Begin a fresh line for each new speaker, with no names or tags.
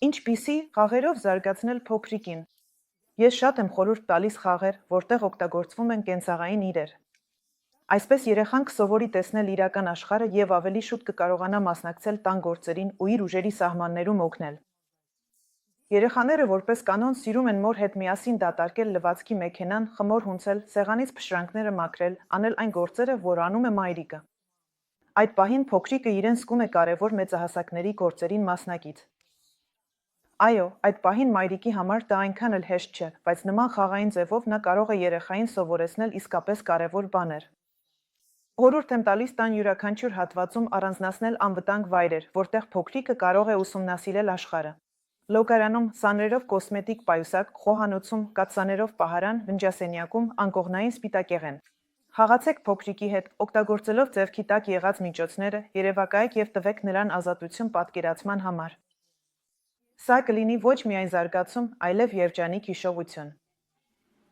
Ինչպիսի խաղերով զարգացնել փոքրիկին։ Ես շատ եմ խորհուրդ տալիս խաղեր, որտեղ օգտագործվում են կենցաղային իրեր։ Այսպես երեխան կսովորի տեսնել իրական աշխարհը եւ ավելի շուտ կկարողանա մասնակցել տան գործերին ու իր ուժերի սահմաններում օգնել։ Երեխաները որպես կանոն սիրում են մոր հետ միասին դատարկել լվացքի մեքենան, խմոր հունցել, սեղանից փշրանքները մաքրել, անել այն գործերը, որ անում է մայրիկը։ Այդ պահին փոքրիկը իրեն զգում է կարևոր մեծահասակների գործերին մասնակից։ Այո, այդ պահին մայրիկի համար դա այնքան էլ հեշտ չէ, բայց նման խաղային ձևով նա կարող է երեխային սովորեցնել իսկապես կարևոր բաներ։ Խորհուրդ եմ տալիս տան յուրաքանչյուր հատվածում առանձնացնել անվտանգ վայրեր, որտեղ փոքրիկը կարող է ուսումնասիրել աշխարհը։ Լոգարանում, սաներով կոսմետիկ պայուսակ, խոհանոցում, կաթսաներով պահարան, վնջասենյակում, անկողնային սպիտակեղեն։ Խաղացեք փոքրիկի հետ, օգտագործելով ձեռքի տակ եղած միջոցները, երևակայեք եւ տվեք նրան ազատություն պատկերացման համար։ Սա կլինի ոչ միայն զարգացում, այլև երջանիկ հիշողություն։